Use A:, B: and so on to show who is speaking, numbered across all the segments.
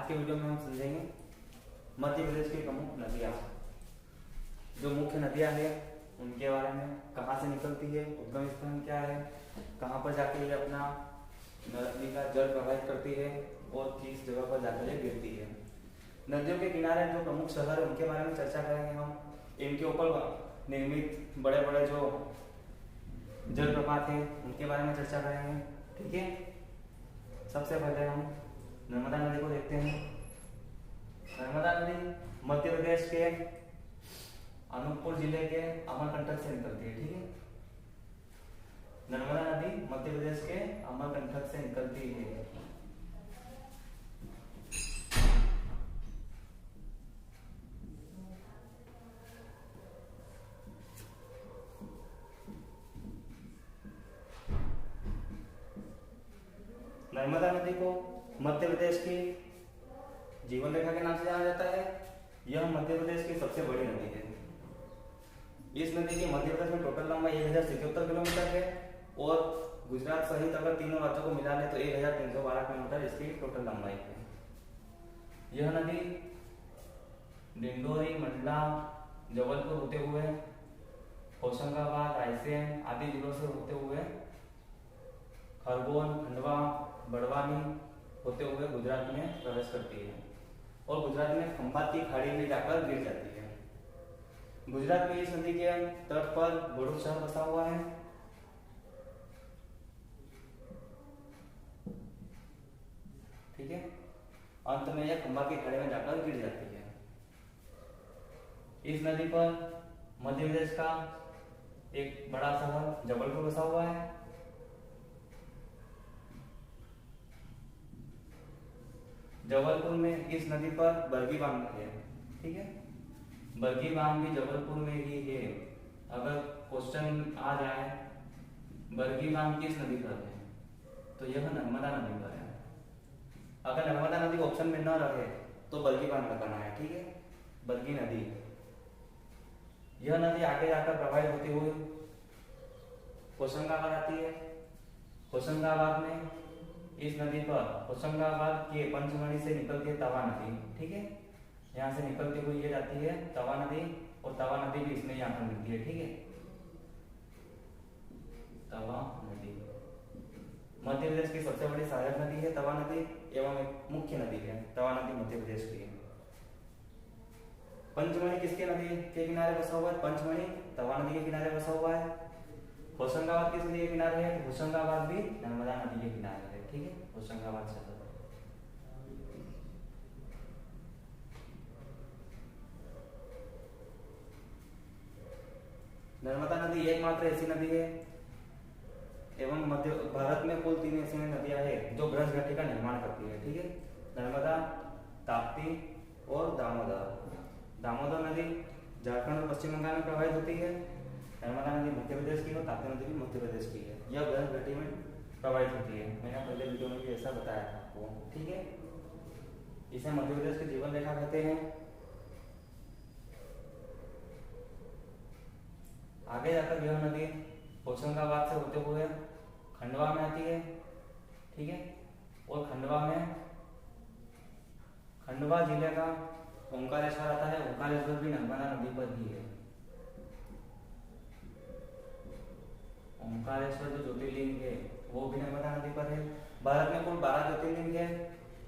A: आज के वीडियो में हम समझेंगे मध्य प्रदेश की प्रमुख नदियाँ। जो मुख्य नदियाँ हैं उनके बारे में, कहाँ से निकलती है, उद्गम स्थान क्या है, कहाँ पर जाके ये अपना नदी का जल प्रवाहित करती है और किस जगह पर जाकर ये गिरती है। नदियों के किनारे जो प्रमुख शहर है उनके बारे में चर्चा करेंगे हम। इनके ऊपर निर्मित बड़े बड़े जो जलप्रपात हैं उनके बारे में चर्चा करेंगे। ठीक है, सबसे पहले हम नर्मदा नदी को देखते हैं। नर्मदा नदी मध्य प्रदेश के अनूपपुर जिले के अमरकंटक से निकलती है। ठीक है, नर्मदा नदी मध्य प्रदेश के अमरकंटक से निकलती है। नर्मदा नदी को मध्य प्रदेश की जीवन रेखा के नाम से जाना जाता है। यह मध्य प्रदेश की सबसे बड़ी नदी है। इस नदी की मध्य प्रदेश में टोटल लंबाई 1077 किलोमीटर है और गुजरात सहित अगर तीनों राज्यों को मिला ले तो 1312 किलोमीटर इसकी टोटल लंबाई है। यह नदी डिंडोरी, मंडला, जबलपुर होते हुए होशंगाबाद, रायसेन आदि जिलों से होते हुए खरगोन, खंडवा, बड़वानी होते हुए गुजरात में प्रवेश करती है और गुजरात में खंभात की खाड़ी में जाकर गिर जाती है। गुजरात में इस नदी के तट पर भरूच शहर बसा हुआ है। ठीक है, अंत में यह खंभात की खाड़ी में जाकर गिर जाती है। इस नदी पर मध्य प्रदेश का एक बड़ा शहर जबलपुर बसा हुआ है। जबलपुर में इस नदी पर बरगी बांध है। ठीक है, बरगी बांध भी जबलपुर में ही है। अगर क्वेश्चन आ जाए बरगी बांध किस नदी पर है तो यह नर्मदा नदी पर है। अगर नर्मदा नदी ऑप्शन में न रहे तो बरगी बांध लगाना है। ठीक है, बरगी नदी, यह नदी आगे जाकर प्रवाहित होती हुई होशंगाबाद आती है। होशंगाबाद में इस नदी पर होशंगाबाद के पंचमढ़ी से निकलती है तवा नदी। ठीक है, यहाँ से निकलती हुई ये जाती है तवा नदी और तवा नदी भी इसमें यहाँ पर मिलती है। ठीक है, तवा नदी मध्य प्रदेश की सबसे बड़ी सहायक नदी है तवा नदी एवं एक मुख्य नदी है। तवा नदी मध्य प्रदेश की है। पंचमढ़ी किसके नदी के किनारे बसा हुआ है? पंचमढ़ी तवा नदी के किनारे बसा हुआ है। होशंगाबाद किस नदी के किनारे है? होशंगाबाद भी नर्मदा नदी के किनारे है। ठीक है, होशंगाबाद शहर। नर्मदा नदी एकमात्र ऐसी नदी है एवं मध्य भारत में कुल 3 ऐसी नदियां हैं जो ब्रज घाटी का निर्माण करती है। ठीक है, नर्मदा, ताप्ती और दामोदर। दामोदर नदी झारखंड और पश्चिम बंगाल में प्रवाहित होती है। नर्मदा नदी मध्य प्रदेश की और ताप्ती नदी भी मध्य प्रदेश की है। यह ब्रज घाटी में प्रवाहित होती है। मैंने पहले वीडियो में भी ऐसा बताया था आपको। ठीक है, इसे मध्य प्रदेश की जीवन रेखा कहते हैं। आगे जाकर यह नदी होशंगाबाद से होते हुए खंडवा में आती है। ठीक है, और खंडवा जिले का ओंकारेश्वर आता है। ओंकारेश्वर भी नर्मदा नदी पर ही है। ओंकारेश्वर जो ज्योतिर्लिंग है वो भी नर्मदा नदी पर है। भारत में कुल 12 ज्योतिर्लिंग है।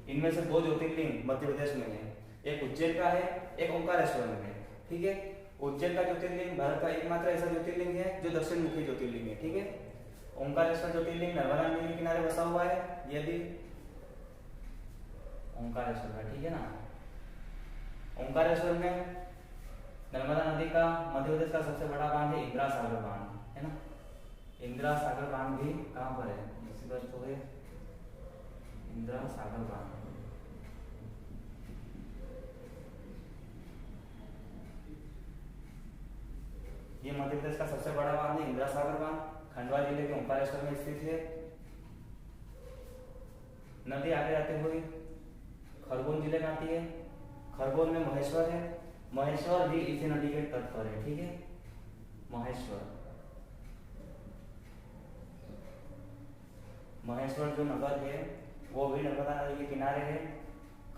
A: इनमें से 2 ज्योतिर्लिंग मध्य प्रदेश में है। एक उज्जैन का है, एक ओंकारेश्वर में है। ठीक है, उज्जैन का ज्योतिर्लिंग भारत का एकमात्र ऐसा ज्योतिर्लिंग है जो दक्षिण मुखी ज्योतिर्लिंग है। ठीक है, ओंकारेश्वर ज्योतिर्लिंग नर्मदा नदी के किनारे बसा हुआ है। यह भी ओंकारेश्वर है। ठीक है ना, ओंकारेश्वर में नर्मदा नदी का मध्य प्रदेश का सबसे बड़ा बांध है इंदिरा सागर बांध, है ना। इंदिरा सागर बांध भी कहाँ पर है? इसी पर तो है इंदिरा सागर बांध। ये मध्य प्रदेश का सबसे बड़ा बांध है इंदिरा सागर बांध। खंडवा जिले के ओंकारेश्वर में स्थित है। नदी आगे जाते हुए खरगोन जिले में आती है। खरगोन में महेश्वर है। महेश्वर भी इसी नदी के तट पर है। ठीक है, महेश्वर जो नगर है वो भी नर्मदा नदी के किनारे है।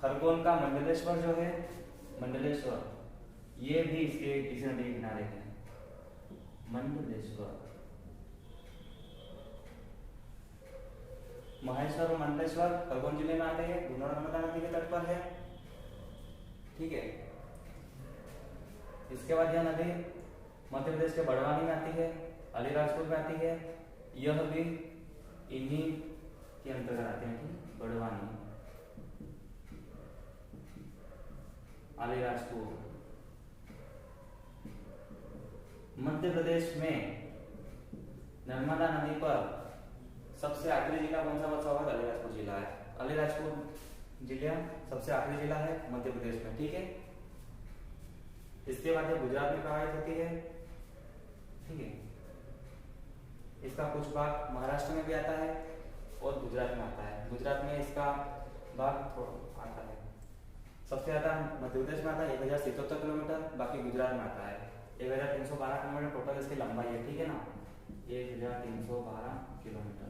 A: खरगोन का मंडलेश्वर जो है, मंडलेश्वर, ये भी इसके इसी नदी के किनारे है। मंडलेश्वर, महेश्वर और मंडलेश्वर खरगोन जिले में आते हैं, दोनों नर्मदा नदी के तट पर है। ठीक है। इसके बाद यह नदी मध्य प्रदेश के बड़वानी में आती है, अलीराजपुर में आती है। यह भी इन्हीं के अंतर्गत आते हैं, बड़वानी, अलीराजपुर। मध्य प्रदेश में नर्मदा नदी पर सबसे आखिरी जिला कौन सा बचा हुआ है? अलीराजपुर जिला है। अलीराजपुर जिला सबसे आखिरी जिला है मध्य प्रदेश में। ठीक है। इसके बाद ये गुजरात में प्रवाहित होती है। ठीक है। इसका कुछ भाग महाराष्ट्र में भी आता है और गुजरात में आता है। गुजरात में इसका भाग थोड़ा आता है। सबसे ज्यादा मध्य प्रदेश में आता है 1077 किलोमीटर, बाकी गुजरात में आता है 1312 किलोमीटर टोटल इसकी लंबाई है। ठीक है ना, 1312 किलोमीटर।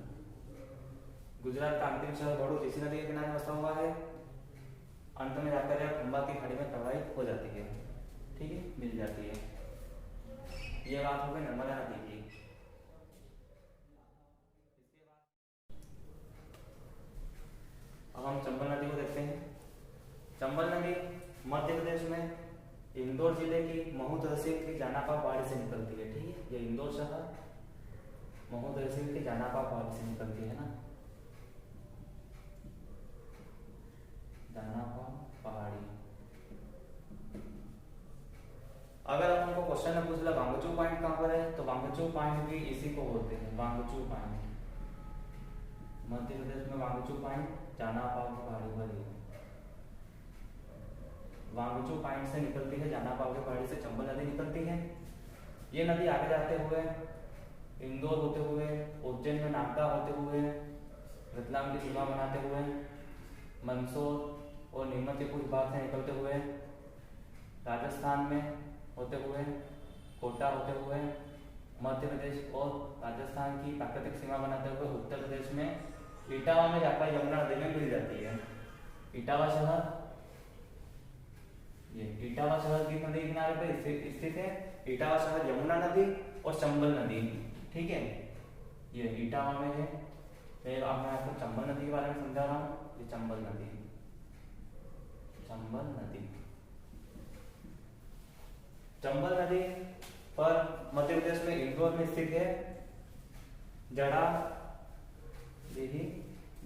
A: गुजरात का अंतिम शहर भरूच इसी नदी के किनारे बसा हुआ है। अंत में जाकर यह खंबा की खाड़ी में प्रवाहित हो जाती है। ठीक है, मिल जाती है। ये बात हो गई नर्मदा नदी की। अब हम चंबल नदी को देखते हैं। चंबल नदी मध्य प्रदेश में इंदौर जिले की महू तहसील की जानापा पहाड़ी से निकलती है। ठीक है, ये इंदौर शहर महू तहसील की जानापा पहाड़ी से निकलती है ना, जानापा पहाड़ी। अगर हमको क्वेश्चन में पूछ ला वांगचू पॉइंट कहां पर है, तो वांगचू पॉइंट भी इसी को बोलते हैं, वांगचू पॉइंट। मध्य प्रदेश में वांगचू पॉइंट जानापा की पहाड़ी पर है। वांगचू पॉइंट से निकलती है, जानापा की पहाड़ी से चंबल नदी निकलती है। ये नदी आगे जाते हुए इंदौर होते हुए, उज्जैन में नागदा होते हुए, रतलाम की सीमा बनाते हुए, मंदसौर और नीमच के कुछ भाग से निकलते हुए, राजस्थान में होते हुए, कोटा होते हुए, मध्य प्रदेश और राजस्थान की प्राकृतिक सीमा बनाते हुए उत्तर प्रदेश में इटावा में जाकर यमुना नदी में मिल जाती है। इटावा शहर, ये इटावा शहर की नदी किनारे पर स्थित है। इटावा शहर यमुना नदी और चंबल नदी, ठीक है, ये इटावा में है। मैं आपको चंबल नदी के बारे में समझा रहा हूँ। ये चंबल नदी, चंबल नदी, चंबल नदी पर मध्य प्रदेश में इंदौर में स्थित है जड़ा देही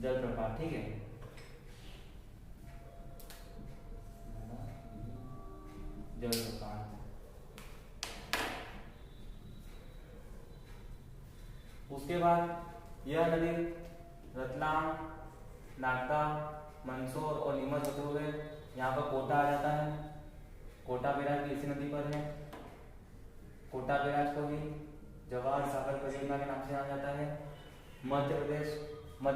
A: जलप्रपात। ठीक है, जलप्रपात। उसके बाद यह नदी रतलाम, नागदा, मंदसौर और नीमच होते हुए यहाँ पर कोटा आ जाता है। कोटा बैराज भी इसी नदी पर है। कोटा बैराज को भी जवाहर सागर परियोजना के नाम से जाना जाता है। मध्य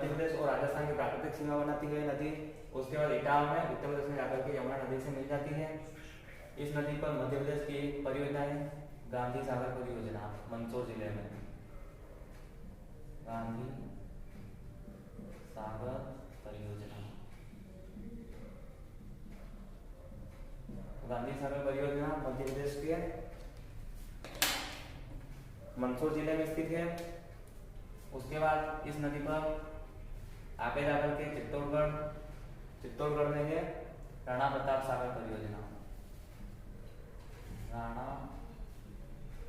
A: प्रदेश और राजस्थान की प्राकृतिक सीमा बनाती है नदी। उसके बाद इटावा में उत्तर प्रदेश में जाकर के यमुना नदी से मिल जाती है। इस नदी पर मध्य प्रदेश की परियोजना है गांधी सागर परियोजना, मंदसौर जिले में गांधी सागर परियोजना। गांधी सागर परियोजना मध्य प्रदेश के मंदसौर जिले में स्थित है। उसके बाद इस नदी पर आगे जाकर के चित्तौड़गढ़ में है राणा प्रताप सागर परियोजना, राणा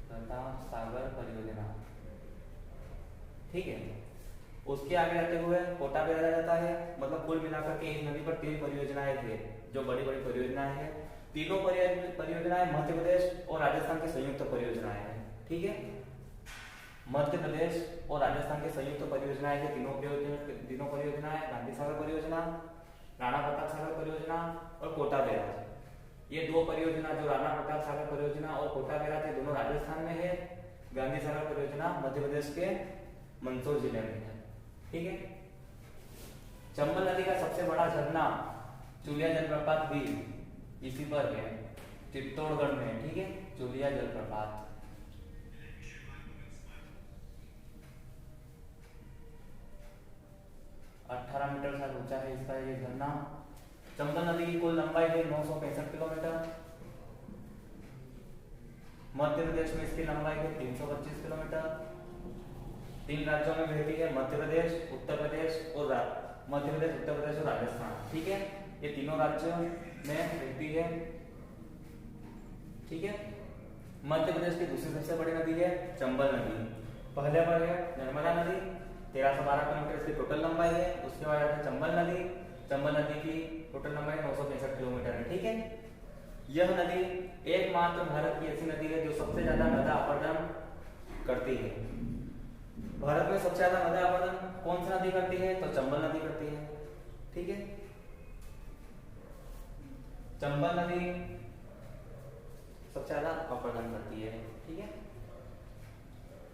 A: प्रताप सागर परियोजना। ठीक है, उसके आगे जाते हुए कोटा बैराज आ जाता है। मतलब कुल मिलाकर के इस नदी पर 3 परियोजनाएं थे जो बड़ी बड़ी परियोजनाएं हैं। तीनों परियोजनाएं मध्य प्रदेश और राजस्थान की संयुक्त परियोजनाएं हैं। ठीक है, मध्य प्रदेश और राजस्थान की संयुक्त परियोजनाएं हैं। तीनों परियोजनाएं गांधी सागर परियोजना, राणा प्रताप सागर परियोजना और कोटा बैराज। ये 2 परियोजना जो राणा प्रताप सागर परियोजना और कोटा बैराज है, दोनों राजस्थान में है। गांधी सागर परियोजना मध्य प्रदेश के मंदसौर जिले में है। ठीक है, चंबल नदी का सबसे बड़ा झरना चुलिया जलप्रपात भी इसी पर है, चित्तौड़गढ़ में। ठीक है, चुलिया जलप्रपात। 18 मीटर से ऊंचा है इसका ये झरना चंबल नदी की कुल लंबाई है 965 किलोमीटर। मध्य प्रदेश में इसकी लंबाई है 325 किलोमीटर। 3 राज्यों में बहती है, मध्य प्रदेश, उत्तर प्रदेश और राजस्थान। ठीक है, ये तीनों राज्यों में बहती है। ठीक है, मध्य प्रदेश की दूसरी सबसे बड़ी नदी है चंबल नदी। पहले पर है नर्मदा नदी, 1312 किलोमीटर इसकी टोटल लंबाई है। उसके बाद है चंबल नदी। चंबल नदी की टोटल लंबाई 965 किलोमीटर है। ठीक है, यह नदी एकमात्र भारत की ऐसी नदी है जो सबसे ज्यादा नदा अपरदन करती है। भारत में सबसे ज्यादा नदा अपरदन कौन सी नदी करती है? तो चंबल नदी करती है। ठीक है, चंबल नदी सबसे ज्यादा अपरदन करती है। ठीक है,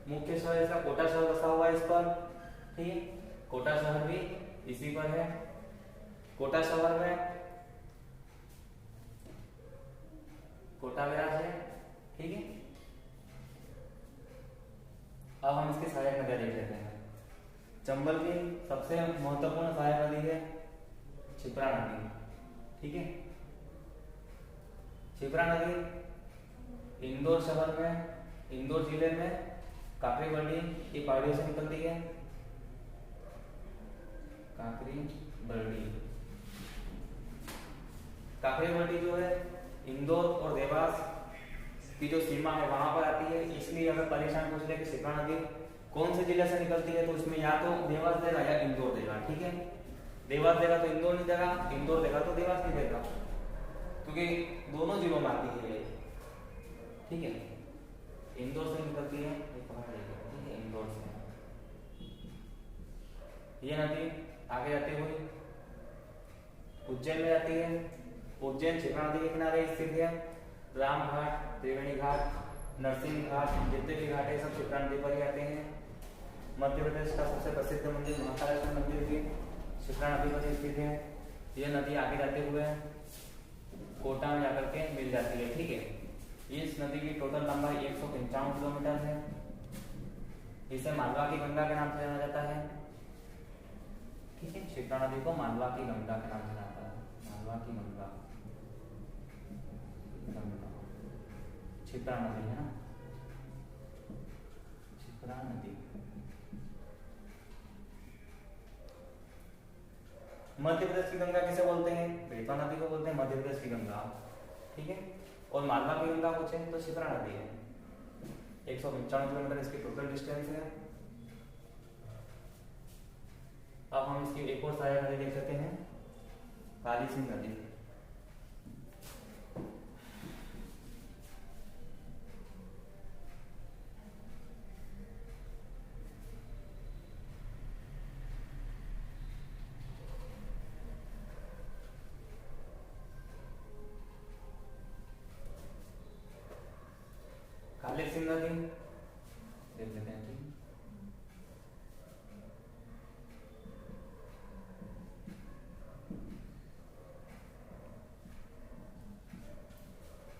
A: मुख्य शहर इसका कोटा शहर बसा हुआ है इस पर। ठीक है, कोटा शहर भी इसी पर है। कोटा शहर में कोटा विराज है। ठीक है, अब हम इसकी सहायक नदियां देख लेते हैं। चंबल की सबसे महत्वपूर्ण सहायक नदी है क्षिप्रा नदी। ठीक है, क्षिप्रा नदी इंदौर शहर में, इंदौर जिले में काकरी बरडी की पहाड़ियों से निकलती है। काकरी बरडी जो है इंदौर और देवास की जो सीमा है वहां पर आती है। इसलिए अगर परेशान पूछ ले कि क्षिप्रा नदी कौन से जिले से निकलती है, तो इसमें या तो देवास देगा या इंदौर देगा। ठीक है, देवास देगा तो इंदौर नहीं देगा, इंदौर देगा तो देवास नहीं देगा, क्योंकि दोनों जिलों में आती है। ठीक है, इंदौर से निकलती है, ठीक है, इंदौर से ये नदी आगे जाते हुए उज्जैन में जाती है। उज्जैन क्षिप्रा नदी के किनारे स्थित है। रामघाट, त्रिवेणी घाट, नरसिंह घाट, जितने भी घाट है सब क्षिप्रा नदी पर ही आते हैं। मध्य प्रदेश का सबसे प्रसिद्ध मंदिर महाकालेश्वर मंदिर भी क्षिप्रा नदी पर स्थित है। यह नदी आगे जाते हुए कोटा में जाकर के मिल जाती है। ठीक है, इस नदी की टोटल लंबाई 195 किलोमीटर है। इसे मालवा की गंगा के नाम से जाना जाता है। ठीक है, क्षिप्रा नदी को मालवा की गंगा के नाम से जाता है। मालवा की गंगा, क्षिप्रा नदी है ना, क्षिप्रा नदी। मध्य प्रदेश की गंगा किसे बोलते हैं? बेतवा नदी को बोलते हैं मध्य प्रदेश की गंगा। ठीक है, और मालवा की गंगा पूछे तो क्षिप्रा नदी है। 195 किलोमीटर इसकी टोटल डिस्टेंस है। अब हम इसकी एक और सहायक नदी देख सकते हैं, काली सिंध नदी। काली सिंध नदी देख लेते हैं।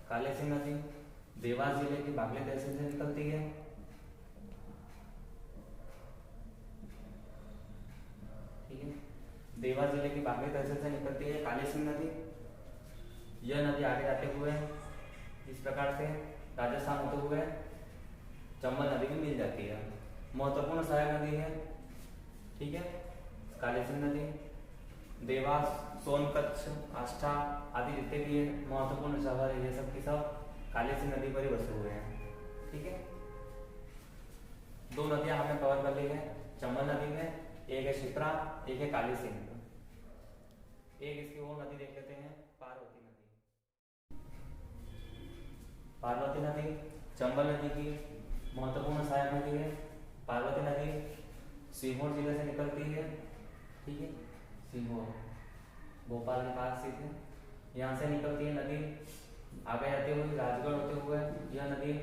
A: काली सिंध नदी देवास जिले की बागली तहसील से निकलती है। ठीक है, देवास जिले की बागली तहसील से निकलती है काली सिंध नदी। यह नदी आगे जाते हुए इस प्रकार से राजस्थान होते हुए चंबल नदी में मिल जाती है। महत्वपूर्ण सहायक नदी है। ठीक है, काली सिंध नदी देवास, सोनकच्छ, आष्टा आदि जितने भी महत्वपूर्ण शहर है ये सब की सब काली सिंध नदी पर ही बसे हुए हैं। ठीक है, 2 नदियां हमने कवर कर ली है चंबल नदी में, एक है क्षिप्रा, एक है काली सिंध। एक इसकी और नदी देख लेते हैं, पार्वती नदी। पार्वती नदी चंबल नदी की महत्वपूर्ण सहायक नदी है। पार्वती नदी सीहोर जिले से निकलती है। ठीक है, सीहोर भोपाल के पास स्थित है। यहाँ से निकलती है नदी, आगे जाते हुए राजगढ़ होते हुए यह नदी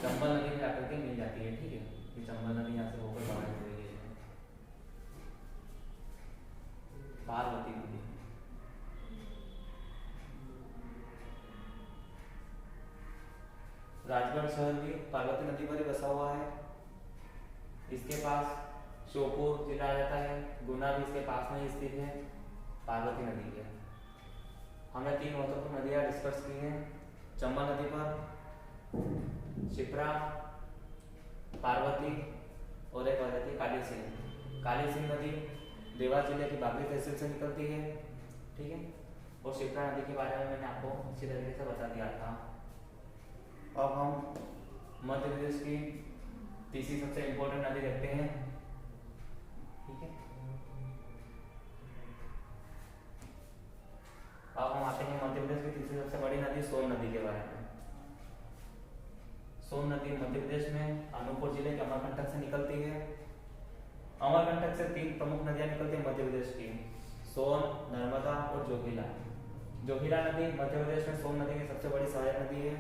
A: चंबल नदी में जाकर के मिल जाती है। ठीक है, ये चंबल नदी यहाँ से होकर बाहर निकल गई है। पार्वती नदी राजगढ़ शहर भी पार्वती नदी पर ही बसा हुआ है। इसके पास श्योपुर जिला आ जाता है, गुना भी इसके पास में स्थित है पार्वती नदी के। हमने 3 महत्वपूर्ण नदियाँ डिस्कस की हैं। चंबल नदी पर शिप्रा, पार्वती और एक आ जाती है काली सिंध। काली सिंध नदी देवास जिले की बागली तहसील से निकलती है, ठीक है। और शिप्रा नदी के बारे में मैंने आपको अच्छी तरीके से बता दिया था। अब हम मध्य प्रदेश की तीसरी सबसे इम्पोर्टेंट नदी देखते हैं, ठीक है। अब हम आते हैं मध्य प्रदेश की तीसरी सबसे बड़ी नदी सोन नदी के बारे में। सोन नदी मध्य प्रदेश में अनूपपुर जिले के अमरकंटक से निकलती है। अमरकंटक से 3 प्रमुख नदियां निकलती हैं मध्य प्रदेश की, सोन, नर्मदा और जोगीला। जोगीला नदी मध्य प्रदेश में सोन नदी की सबसे बड़ी सहायक नदी है,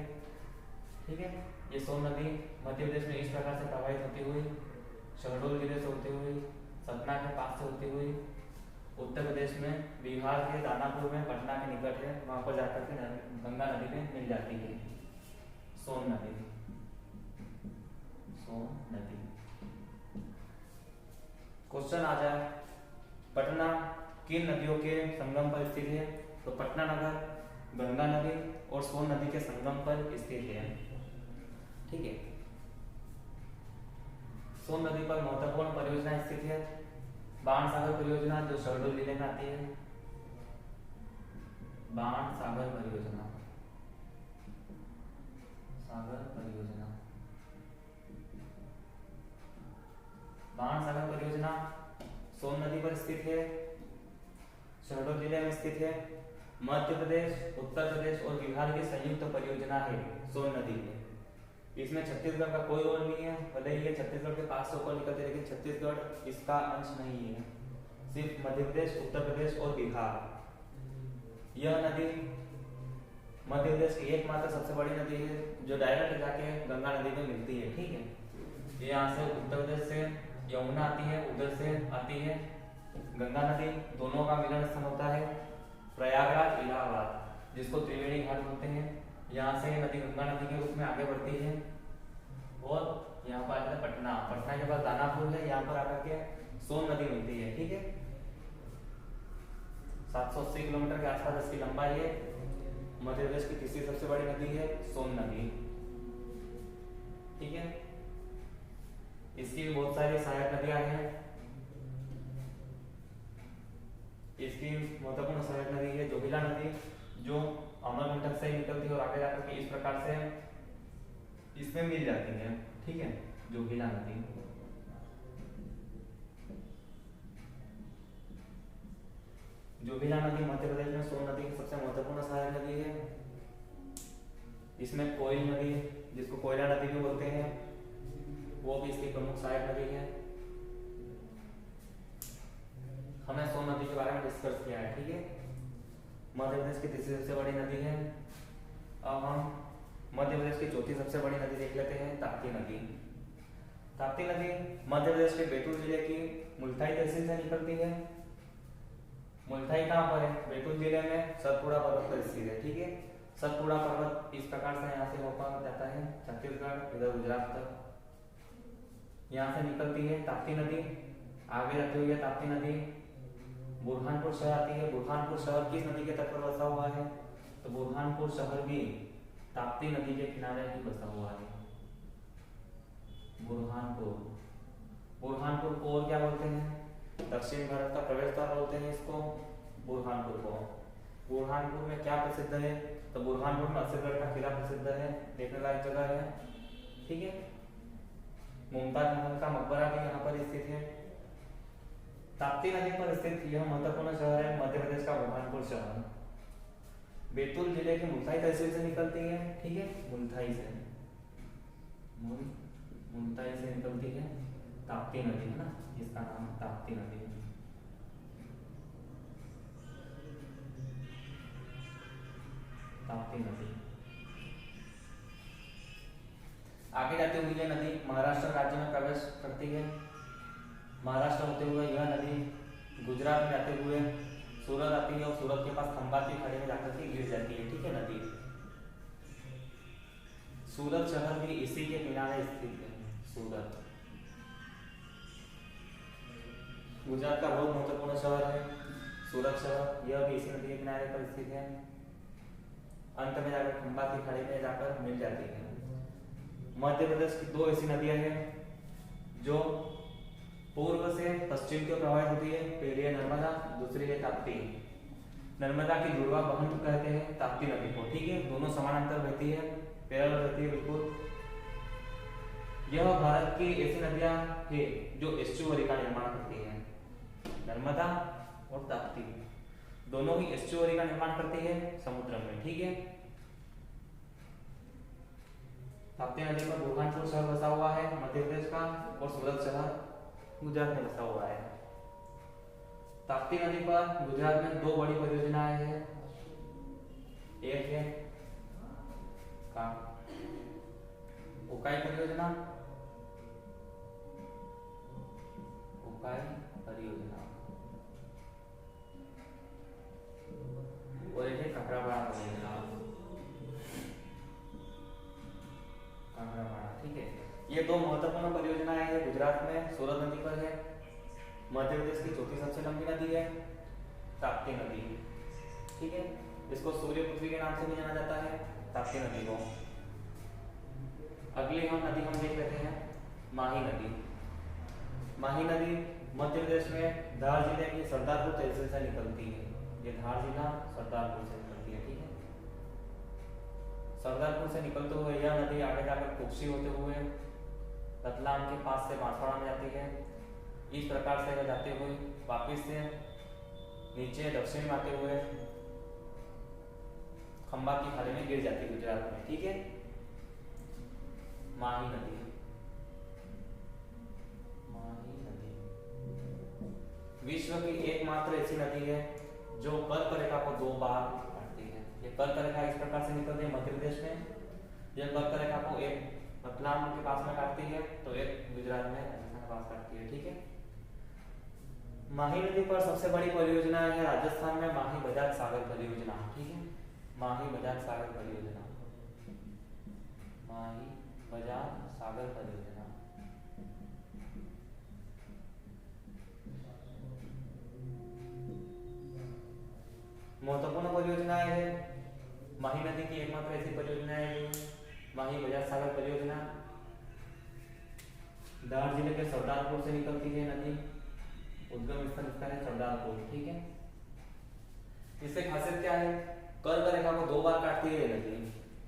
A: ठीक है। ये सोन नदी मध्य प्रदेश में इस प्रकार से प्रवाहित होती हुई शहडोल जिले से होती हुई सतना के पास से होती हुई उत्तर प्रदेश में बिहार के दानापुर में पटना के निकट है, वहां पर जाकर के गंगा नदी में मिल जाती है सोन नदी। सोन नदी क्वेश्चन आ जाए, पटना किन नदियों के संगम पर स्थित है? तो पटना नगर गंगा नदी और सोन नदी के संगम पर स्थित है, ठीक है। सोन नदी पर महत्वपूर्ण परियोजना स्थित है बाण सागर परियोजना, जो शहडोल जिले में आती है। बाण सागर परियोजना, सागर परियोजना, बाण सागर परियोजना सोन नदी पर स्थित है, शहडोल जिले में स्थित है। मध्य प्रदेश, उत्तर प्रदेश और बिहार की संयुक्त परियोजना है सोन नदी में। इसमें छत्तीसगढ़ का कोई रोल नहीं है, भले ही ये छत्तीसगढ़ के पास से ऊपर निकलते हैं, लेकिन छत्तीसगढ़ इसका अंश नहीं है, सिर्फ मध्य प्रदेश, उत्तर प्रदेश और बिहार। यह नदी मध्य प्रदेश की एकमात्र सबसे बड़ी नदी है जो डायरेक्ट जाके गंगा नदी में मिलती है, ठीक है। यहाँ से उत्तर प्रदेश से यमुना आती है, उधर से आती है गंगा नदी, दोनों का मिलन स्थान होता है प्रयागराज इलाहाबाद, जिसको त्रिवेणी घाट बोलते हैं। यहाँ से नदी गंगा नदी के रूप में आगे बढ़ती है और यहाँ पर आता है पटना। पटना के पास दानापुर है, यहाँ पर आकर के सोन नदी मिलती है, ठीक है। 780 किलोमीटर के आसपास इसकी लंबाई है। मध्य प्रदेश की तीसरी सबसे बड़ी नदी है सोन नदी, ठीक है। इसकी बहुत सारी सहायक नदियां हैं। इसकी महत्वपूर्ण सहायक नदी है जोगीला नदी, जो अमरकंटक से निकलती है और आगे जाकर के इस प्रकार से इसमें मिल जाती है, ठीक है। जोगीला नदी, जोगीला नदी मध्य प्रदेश में सोन नदी की सबसे महत्वपूर्ण सहायक नदी है। इसमें कोयल नदी, जिसको कोयला नदी भी बोलते हैं, वो भी इसकी प्रमुख सहायक नदी है। हमने सोन नदी के बारे में डिस्कस किया है, ठीक है। मध्य प्रदेश की तीसरी सबसे बड़ी नदी है। अब हम मध्य प्रदेश की चौथी सबसे बड़ी नदी देख लेते हैं, ताप्ती नदी। ताप्ती नदी मध्य प्रदेश के बैतूल जिले की मुल्ताई तहसील से निकलती है। मुल्ताई कहाँ पर है? बैतूल जिले में सतपुड़ा पर्वत पर स्थित है, ठीक है। सतपुड़ा पर्वत इस प्रकार से यहाँ से होकर जाता है छत्तीसगढ़, इधर गुजरात तक। यहाँ से निकलती है ताप्ती नदी, आगे जाती हुई है ताप्ती नदी बुरहानपुर शहर आती है। बुरहानपुर शहर किस नदी के तट पर बसा हुआ है? तो बुरहानपुर शहर भी ताप्ती नदी के किनारे ही बसा हुआ है। बुरहानपुर, बुरहानपुर को और क्या बोलते हैं? दक्षिण भारत का प्रवेश द्वार बोलते हैं इसको, बुरहानपुर को। बुरहानपुर में क्या प्रसिद्ध है? तो बुरहानपुर में असरगढ़ का किला प्रसिद्ध है, देखने लायक जगह है, ठीक है। मुमताज महल का मकबरा भी यहाँ पर स्थित है। ताप्ती नदी पर स्थित यह महत्वपूर्ण शहर है मध्य प्रदेश का बुरहानपुर शहर। बैतूल जिले की मुल्ताई तहसील से निकलती है, ठीक है। मुल्ताई से, मुल्ताई से निकलती है ताप्ती नदी, है ना, इसका नाम ताप्ती नदी। ताप्ती नदी आगे जाती हुई यह नदी महाराष्ट्र राज्य में प्रवेश करती है। महाराष्ट्र होते हुए यह नदी गुजरात में जाते हुए सूरत आती है और सूरत के पास खंबाती खाड़ी में जाकर के गिर जाती है, ठीक है। नदी सूरत शहर भी इसी के किनारे स्थित है। सूरत गुजरात का बहुत महत्वपूर्ण शहर है सूरत शहर, यह भी इसी नदी के किनारे पर स्थित है। अंत में जाकर खंबा की खाड़ी में जाकर मिल जाती है। मध्य प्रदेश की दो ऐसी नदियां हैं जो पूर्व से पश्चिम की ओर प्रवाहित होती है। पहली है नर्मदा, दूसरी है ताप्ती। नर्मदा की जुड़वा बहन कहते हैं ताप्ती नदी को, ठीक है। दोनों समानांतर बहती है, पैरेलल रहती है बिल्कुल। यह भारत की ऐसी नदियां है जो एस्चुअरी का निर्माण करती है। नर्मदा और ताप्ती दोनों ही एस्चुअरी का निर्माण करती है समुद्र में, ठीक है। ताप्ती नदी पर बुरहानपुर शहर बसा हुआ है मध्य प्रदेश का, और सूरत शहर गुजरात में बसा हुआ है। ताप्ती नदी पर गुजरात में दो बड़ी परियोजनाएं हैं। एक है उकाई परियोजना, उकाई परियोजना, और एक है काकरापाड़ा परियोजना, काकरापाड़ा, ठीक है। ये दो महत्वपूर्ण परियोजनाएं हैं गुजरात में, सूरत नदी पर है। मध्य प्रदेश की चौथी सबसे लंबी नदी है ताप्ती नदी, ठीक है। इसको सूर्य पृथ्वी के नाम से भी जाना जाता है ताप्ती नदी को। अगली नदी हम देख लेते हैं माही नदी। माही नदी मध्य प्रदेश में धार जिले की सरदारपुर तहसील से निकलती है। ये धार जिला सरदारपुर से निकलती है, ठीक है। सरदारपुर से निकलते हुए यह नदी आगे जाकर कुक्षी होते हुए रतलाम के पास से बांसवाड़ा में जाती है। इस प्रकार से जाते हुए वापिस से नीचे दक्षिण में आते हुए खंबा की खाड़ी में गिर जाती है गुजरात में, ठीक है। माही नदी, माही नदी विश्व की एकमात्र ऐसी नदी है जो कर्क रेखा को दो बार काटती है। ये कर्क रेखा इस प्रकार से निकलती है मध्य प्रदेश में। यह कर्क रेखा को एक रतलाम के पास में काटती है तो एक गुजरात में राजस्थान के पास काटती है, ठीक है। माही नदी पर सबसे बड़ी परियोजना है राजस्थान में माही बजाज सागर परियोजना, ठीक है। माही बजाज सागर परियोजना, माही बजाज सागर परियोजना। महत्वपूर्ण परियोजना है माही नदी की एकमात्र ऐसी परियोजना है माही बजाज सागर परियोजना। धार जिले के सरदारपुर से निकलती है नदी, उद्गम स्थल इसका है सरदारपुर, ठीक है। इससे खासियत क्या है, कर्क रेखा को दो बार काटती है नदी,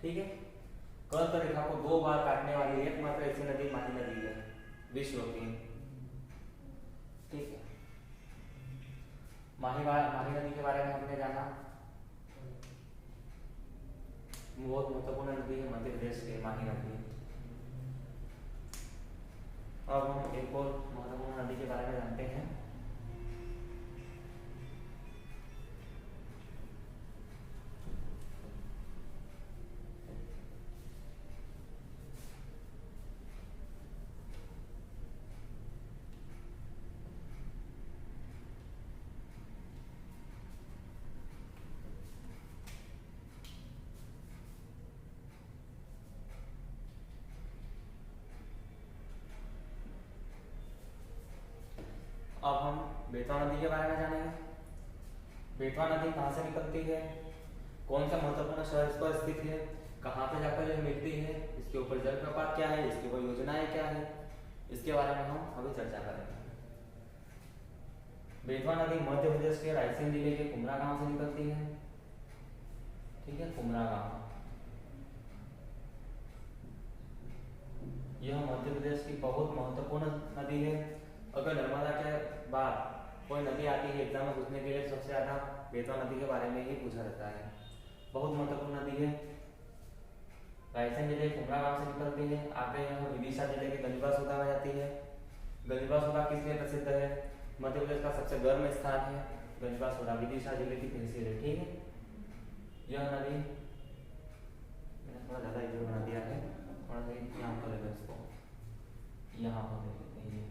A: ठीक है। कर्क रेखा को दो बार काटने वाली एकमात्र ऐसी नदी माही नदी है विश्व की, ठीक है। माही नदी के बारे में हमने जाना, बहुत महत्वपूर्ण नदी है मध्य प्रदेश की माही नदी। अब हम एक और महत्वपूर्ण नदी के बारे में जानते हैं। अब हम बेतवा नदी के बारे में जानेंगे। बेतवा नदी कहाँ से निकलती है, कौन सा महत्वपूर्ण शहर इस पर स्थित है, कहाँ पे जाकर यह मिलती है, इसके ऊपर जलप्रपात क्या है, इसकी कोई योजनाएं क्या है, इसके बारे में हम अभी चर्चा करेंगे। बेतवा नदी मध्य प्रदेश के रायसेन जिले के कुमरा गांव से निकलती है, ठीक है, कुमरा गांव। यह मध्य प्रदेश की बहुत महत्वपूर्ण नदी है। अगर नर्मदा के बाद कोई नदी आती है एग्जाम में पूछने के लिए, सबसे ज्यादा बेतवा नदी के बारे में ही पूछा जाता है। बहुत महत्वपूर्ण नदी है। रायसेन जिले के कुमरा गांव से निकलती है, आगे यह विदिशा जिले के गंजबासौदा में जाती है। गंजबासौदा किस लिए प्रसिद्ध है, मध्य प्रदेश का सबसे गर्म स्थान है गंजबासौदा, विदिशा जिले की तहसील है, ठीक है। यह नदी मैंने थोड़ा ज्यादा इधर बना दिया है, थोड़ा सा यहाँ पर है, इसको यहाँ पर देख लेते हैं,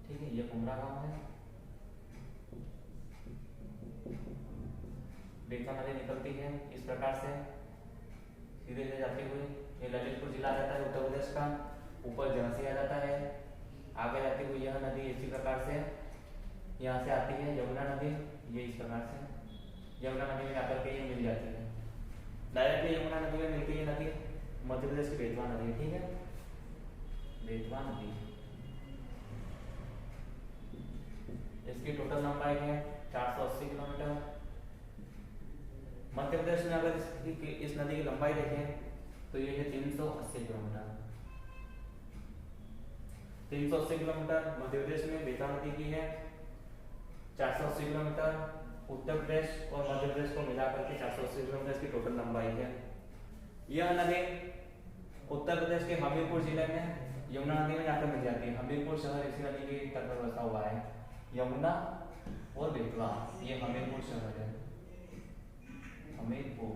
A: ठीक है। ये कुमरा गांव है। बेतवा नदी निकलती है इस प्रकार से सीधे से जाते हुए, ये ललितपुर जिला आ जाता है उत्तर प्रदेश का, ऊपर झांसी आ जाता है, आगे जाते हुए यह नदी इसी प्रकार से यहाँ से आती है यमुना नदी, ये इस प्रकार से यमुना नदी में आकर के ये मिल जाती है, डायरेक्टली यमुना नदी में मिलती है नदी मध्य प्रदेश की बेतवा नदी, ठीक है, बेतवा नदी। इसकी टोटल लंबाई है 480 किलोमीटर। मध्य प्रदेश में अगर इस नदी की लंबाई देखें तो ये है 380 किलोमीटर। 380 किलोमीटर मध्य प्रदेश में बेतवा नदी की है, 480 किलोमीटर उत्तर प्रदेश और मध्य प्रदेश को मिलाकर के 480 किलोमीटर की टोटल लंबाई है। यह नदी उत्तर प्रदेश के हमीरपुर जिले में यमुना नदी में जाकर मिल जाती है। हमीरपुर शहर इसी नदी के तट पर बसा हुआ है। यमुना और बेतवा, ये हमीरपुर शहर है, हमीरपुर,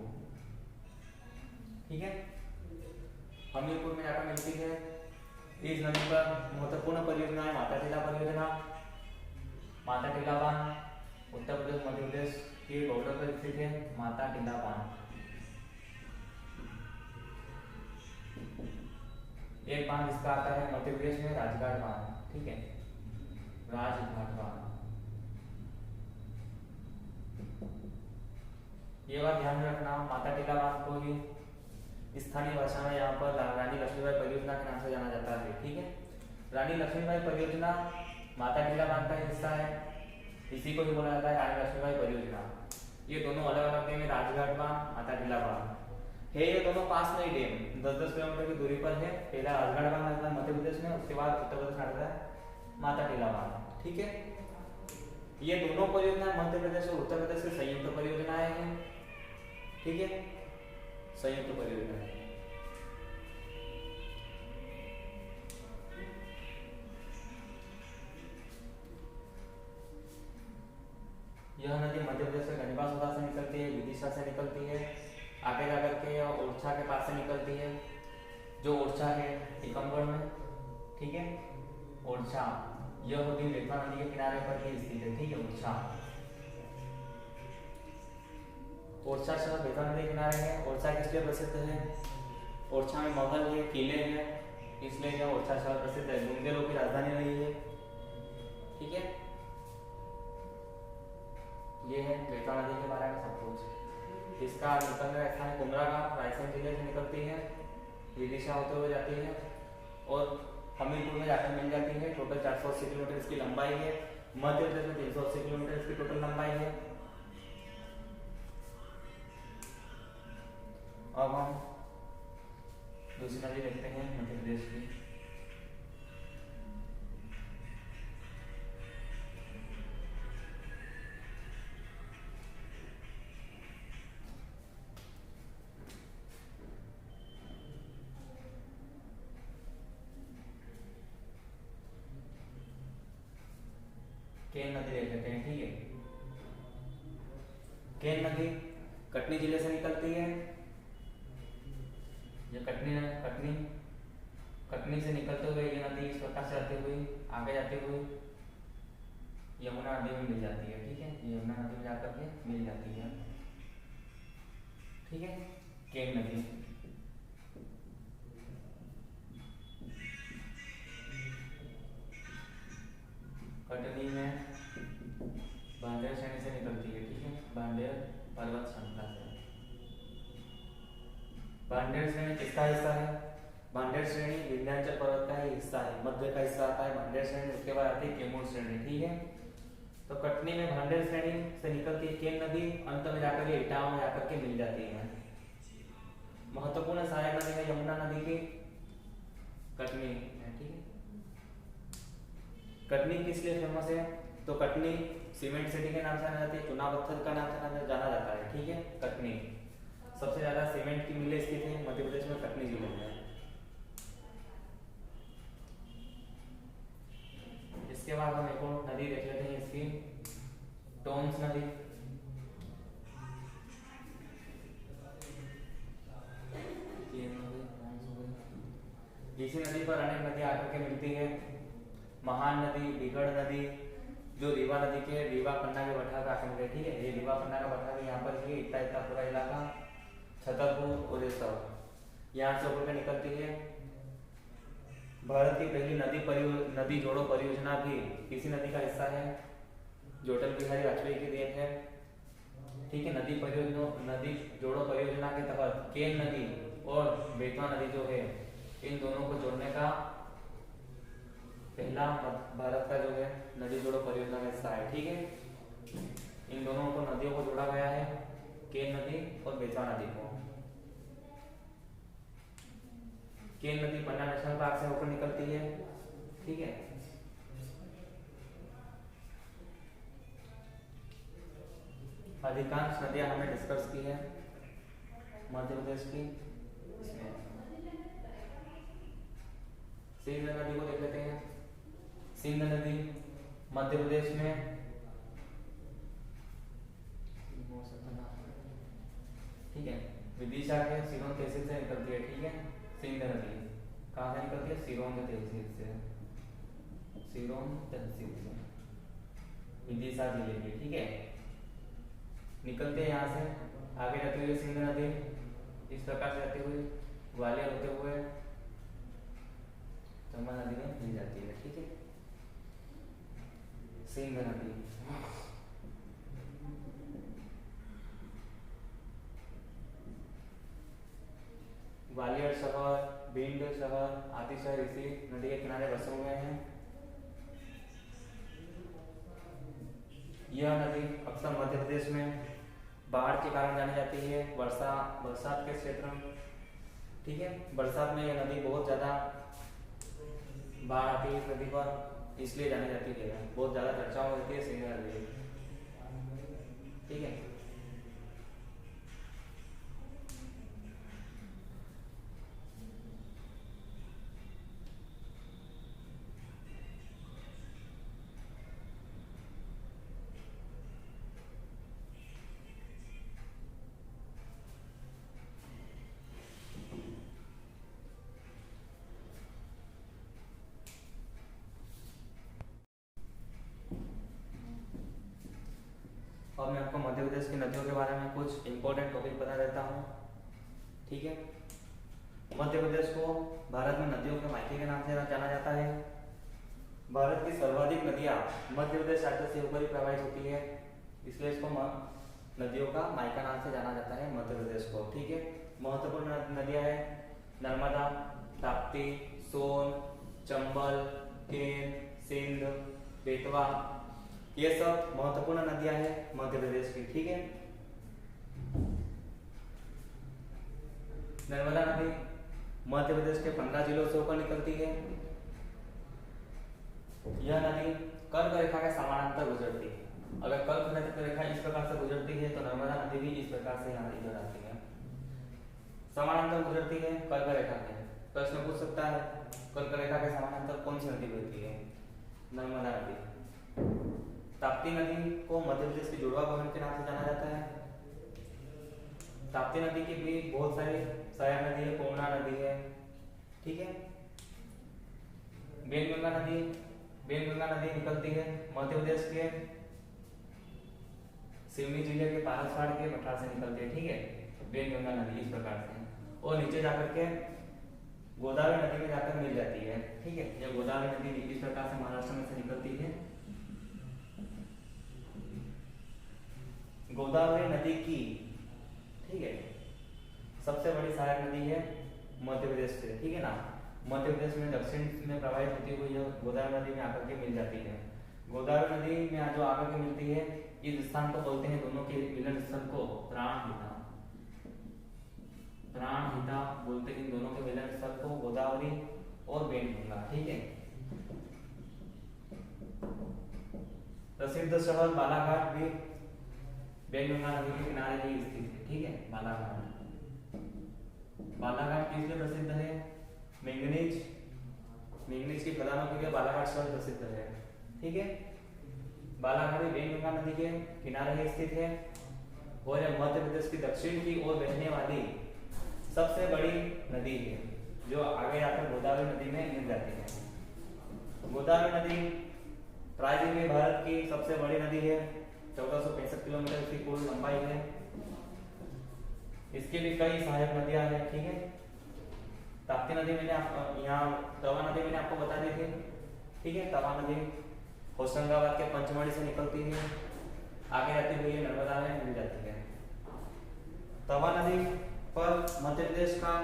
A: ठीक है, हमीरपुर में जाकर मिलती है। इस नदी पर महत्वपूर्ण परियोजना है माता टीला परियोजना। माता टीला बांध उत्तर प्रदेश मध्य प्रदेश के बॉर्डर पर स्थित है। माता टीला बांध एक बांध इसका आता है मध्य प्रदेश में, राजघाट बांध, ठीक है, राजघाट बांध। ये बात ध्यान में रखना, माता टीला बांध को ही स्थानीय भाषा में यहाँ पर रानी लक्ष्मीबाई परियोजना के नाम से जाना जाता है, ठीक है। रानी लक्ष्मीबाई परियोजना माता टीला बांध का हिस्सा है, इसी को भी बोला जाता है रानी लक्ष्मीबाई परियोजना। ये दोनों अलग अलग डैम है, राजघाट बांध, माता टीला बांध है। ये दोनों पास में ही डैम 10-10 किलोमीटर की दूरी पर है। पहला राजघाट बांध आता है मध्य प्रदेश में, उसके बाद उत्तर प्रदेश में आता है माता टीला बांध, ठीक है। ये दोनों परियोजना मध्य प्रदेश और उत्तर प्रदेश की संयुक्त परियोजनाएं हैं, ठीक है, संयुक्त परियोजना है। यह नदी मध्य प्रदेश के गंजबासुरा से निकलती है, विदिशा से निकलती है, आगे जाकर के ओरछा के पास से निकलती है, जो ओरछा है टीकमगढ़ में, ठीक है, ओरछा यह होती है बेतवा नदी के किनारे पर ही स्थित है, ठीक है, ओरछा। ओरछा शहर बेतवा नदी के किनारे है। ओरछा किस लिए प्रसिद्ध है? ओरछा में महल है, किले हैं, इसलिए यह ओरछा शहर प्रसिद्ध है। बुंदेलों की राजधानी रही है, ठीक है। ये है बेतवा नदी के बारे में सब कुछ। इसका निकलने का स्थान कुमरागांव रायसेन जिले से निकलती है, विदिशा होते हुए जाती है और हमीरपुर में जाकर मिल जाती है। टोटल 480 किलोमीटर इसकी लंबाई है। मध्य प्रदेश में 380 किलोमीटर इसकी टोटल लंबाई है। अब हम दूसरी नदी देखते हैं मध्य प्रदेश की। केन नदी देख लेते हैं, ठीक है। केन नदी कटनी जिले से निकलती है। ये कटनी से निकलते हुए ये नदी इस प्रकार से आते हुए आगे जाते हुए यमुना नदी में मिल जाती है, ठीक है। यमुना नदी में जाकर के मिल जाती है, ठीक है। केन नदी कटनी में बांडेर श्रेणी से निकलती है, ठीक है, बांडेर पर्वत श्रृंखला से। बांडेर श्रेणी किसका हिस्सा है? बांडेर श्रेणी विंध्याचल पर्वत का ही हिस्सा है, मध्य का हिस्सा आता है बांडेर श्रेणी। उसके बाद आती है कैमूर श्रेणी, ठीक है। तो कटनी में बांडेर श्रेणी से निकलती है केन नदी, अंत में जाकर के इटावा में जाकर के मिल जाती है। महत्वपूर्ण सहायक नदी है यमुना नदी की कटनी है, ठीक है। कटनी किस लिए फेमस है? तो कटनी सीमेंट सिटी के नाम से जाना जाती है, चुना पत्थर का नाम से जाना जाता है, ठीक है। कटनी सबसे ज्यादा सीमेंट की मिलें स्थित है मध्य प्रदेश में, कटनी जिले में। इसके बाद हम एक और नदी देख लेते हैं इसकी, टोन्स नदी। इसी नदी पर अनेक नदियां आकर के मिलती है। महान नदी, बिगड़ नदी, जो रीवा नदी के रीवा पन्ना के बठा का आकर, ठीक है। ये रीवा पन्ना का बठा भी यहाँ पर ही, इतना पूरा इलाका छतरपुर और ये सब यहाँ से होकर निकलती है। भारत की पहली नदी जोड़ो परियोजना भी इसी नदी का हिस्सा है, जो अटल बिहारी वाजपेयी की देन है, ठीक है, नदी जोड़ो परियोजना के तहत केन नदी और बेतवा नदी जो है इन दोनों को जोड़ने का पहला भारत का जो है नदी जोड़ो परियोजना का हिस्सा है। ठीक है, इन दोनों को नदियों को जोड़ा गया है, केन नदी और बेतवा नदी को। केन नदी पन्ना नेशनल पार्क से होकर निकलती है। ठीक है, अधिकांश नदियां हमने डिस्कस की है मध्य प्रदेश की। सिंध नदी को देख लेते हैं। सिंध नदी मध्य प्रदेश में, ठीक है, विदिशा के सिरोंज तहसील से निकलती है। ठीक है, सिंध नदी कहाँ से निकलती है? सिरोंज तहसील से, सिरोंज तहसील से विदिशा जिले की। ठीक है, निकलते हैं यहाँ से, आगे जाती हुई सिंध नदी इस प्रकार से जाती हुई ग्वालियर होते हुए चंबल नदी में मिल जाती है। ठीक है, सिंध नदी ग्वालियर शहर, भिंड शहर आदि शहर इसी नदी के किनारे बसे हुए हैं। यह नदी अक्सर मध्य प्रदेश में बाढ़ के कारण जानी जाती है, बरसात के क्षेत्र में। ठीक है, बरसात में यह नदी बहुत ज्यादा बाढ़ आती है इस नदी पर, इसलिए जानी जाती है, बहुत ज्यादा चर्चा होती है सिंध नदी। ठीक है, और मैं आपको मध्य प्रदेश की नदियों के बारे में कुछ इंपॉर्टेंट टॉपिक बता देता हूँ। ठीक है, मध्य प्रदेश को भारत में नदियों के मायके के नाम से जाना जाता है। भारत की सर्वाधिक नदियाँ मध्य प्रदेश राज्य से होकर ही प्रवाहित होती है, इसलिए इसको नदियों का मायका नाम से जाना जाता है मध्य प्रदेश को। ठीक है, महत्वपूर्ण नदियाँ है नर्मदा, ताप्ती, सोन, चंबल, केन, सिंध, बेतवा, ये सब महत्वपूर्ण नदियां हैं मध्य प्रदेश की। ठीक है, नर्मदा नदी मध्य प्रदेश के 15 जिलों से होकर निकलती है। यह नदी कर्क रेखा के समानांतर गुजरती है। अगर कर्क रेखा इस प्रकार से गुजरती है तो नर्मदा नदी भी इस प्रकार से यहाँ इधर आती है, समानांतर गुजरती है कर्क रेखा के। प्रश्न पूछ सकता है कर्क रेखा के समानांतर कौन सी नदी बहती है? नर्मदा नदी। ताप्ती नदी को मध्य प्रदेश की जुड़वा भवन के नाम से जाना जाता है। ताप्ती नदी की भी बहुत सारी सहायक नदी है, कोमना नदी है। ठीक है, बेनगंगा नदी निकलती है मध्य प्रदेश के सिवनी जिले के पारसवाड़ के मठा से निकलती है। ठीक है, बेनगंगा नदी इस प्रकार से, और नीचे जाकर के गोदावरी नदी में जाकर मिल जाती है। ठीक है, यह गोदावरी नदी इस प्रकार से महाराष्ट्र में से निकलती है। गोदावरी नदी की, ठीक है, सबसे बड़ी सहायक नदी है मध्य प्रदेश से। ठीक है ना, मध्य प्रदेश में दक्षिण में प्रवाहित होती हुई यह गोदावरी नदी में आकर के मिल जाती है। गोदावरी नदी में जो आकर के मिलती है, इस स्थान को बोलते हैं, दोनों के मिलन स्थल को प्राणहिता बोलते हैं। दोनों के मिलन स्थल को गोदावरी और बेनगंगा। ठीक है, प्रसिद्ध शहर बालाघाट भी बेनगंगा नदी के किनारे ही स्थित है। ठीक है, बालाघाट किस लिए प्रसिद्ध है? मैंगनीज की खदानों के लिए बालाघाट शहर प्रसिद्ध है। ठीक है, बालाघाट बेनगंगा नदी के किनारे ही स्थित है और यह मध्य प्रदेश की दक्षिण की ओर बहने वाली सबसे बड़ी नदी है, जो आगे जाकर गोदावरी नदी में मिल जाती है। गोदावरी नदी प्राचीन में भारत की सबसे बड़ी नदी है, 1465 किलोमीटर की कुल लंबाई है। इसके भी कई सहायक नदियां हैं। ठीक है, ताप्ती नदी मैंने यहाँ तवा नदी मैंने आपको बता दी थी। ठीक है, तवा नदी होशंगाबाद के पंचमढ़ी से निकलती है। आगे जाती हुई ये नर्मदा में मिल जाती है। तवा नदी पर मध्य प्रदेश का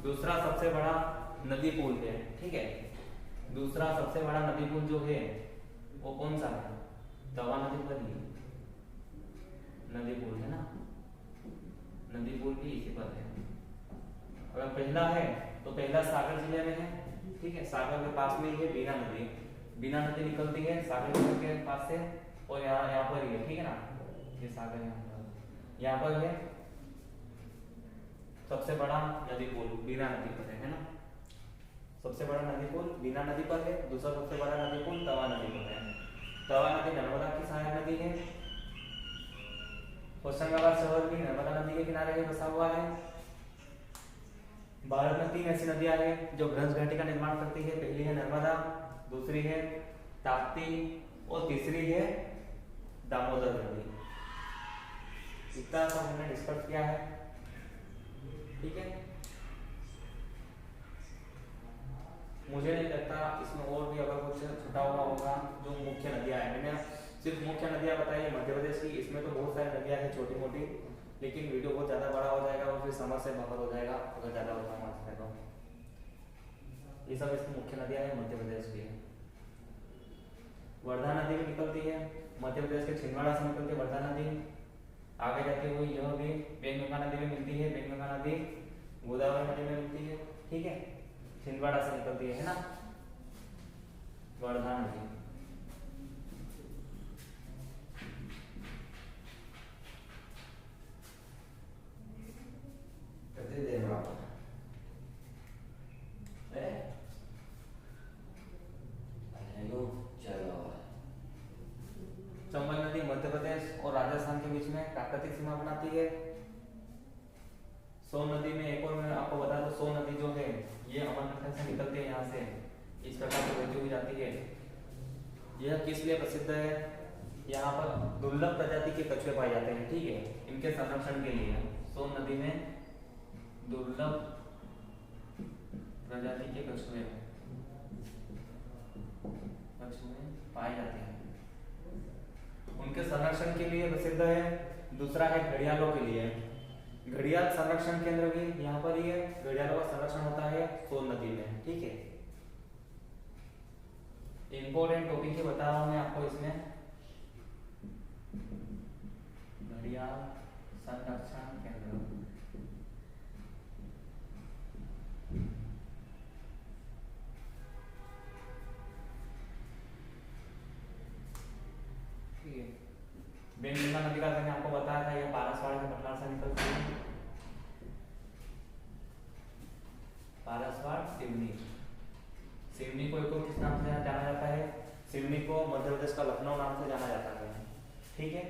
A: दूसरा सबसे बड़ा नदी पुल है, ठीक है। दूसरा सबसे बड़ा नदी पुल जो है वो कौन सा है? तवा नदी पर ही नदी पुल है ना, नदी पुल भी इसी पर है। अगर पहला है तो पहला सागर जिले में है, ठीक है। सागर के पास में ही है बीना नदी। बीना नदी निकलती है सागर जिले के पास से और यहाँ पर ही है, ठीक है ना। ये सागर यहाँ पर है सबसे बड़ा नदी पुल बीना नदी पर है ना। सबसे बड़ा नदी पुल बीना नदी पर है। दूसरा सबसे बड़ा नदी पुल तवा नदी पर है। तवा नदी नर्मदा की सहायक नदी है। होशंगाबाद शहर भी नर्मदा नदी के किनारे बसा हुआ है। भारत में 3 ऐसी नदियां हैं जो ब्रज घाटी का निर्माण करती है। पहली है नर्मदा, दूसरी है ताप्ती और तीसरी है दामोदर नदी। इतना सब हमने डिस्कस किया है, ठीक है। मुझे नहीं लगता इसमें और भी अगर कुछ छुटा हुआ होगा। जो मुख्य नदियां हैं, मैंने सिर्फ मुख्य नदियां बताई है मध्य प्रदेश की। इसमें तो बहुत सारी नदियां हैं छोटी मोटी, लेकिन वीडियो बहुत ज़्यादा बड़ा हो जाएगा और फिर समझ से बाहर हो जाएगा अगर ज़्यादा होता है तो। ये सब इसकी मुख्य नदियां हैं मध्य प्रदेश की। वर्धा नदी भी निकलती है मध्य प्रदेश के छिंदवाड़ा से निकलती है वर्धा नदी। आगे जाती हुई यह भी बेंगगंगा नदी में मिलती है। बेंगगंगा नदी गोदावरी नदी में मिलती है, ठीक है। छिंदवाड़ा से निकलती है ना वर्धा नदी। चंबल नदी मध्य प्रदेश और राजस्थान के बीच में प्राकृतिक सीमा बनाती है। सोन नदी में एक और मैं आपको बता दूं, सोन नदी जो है ये अमरकंटक से निकलती है, यहाँ से इस प्रकार से बहती हुई जाती है। यह किस लिए प्रसिद्ध है? यहाँ पर दुर्लभ प्रजाति के कछुए पाए जाते हैं, ठीक है। इनके संरक्षण के लिए सोन नदी में दुर्लभ प्रजाति के कछुए पाए जाते हैं, उनके संरक्षण के लिए प्रसिद्ध है। दूसरा है घड़ियालों के लिए। घड़ियाल संरक्षण केंद्र भी यहाँ पर ही है। घड़ियालों का संरक्षण होता है सोन नदी में, ठीक है। इंपॉर्टेंट टॉपिक ही बता रहा हूं मैं आपको इसमें। घड़ियाल संरक्षण केंद्र, ठीक है। बेंगगंगा नदी का मैंने आपको बताया था, यह पारसवाड़ के पठार से निकलती है। पारसवाड़ सिवनी, सिवनी को एक और किस नाम से जाना जाता है? सिवनी को मध्य प्रदेश का लखनऊ नाम से जाना जाता है, ठीक है।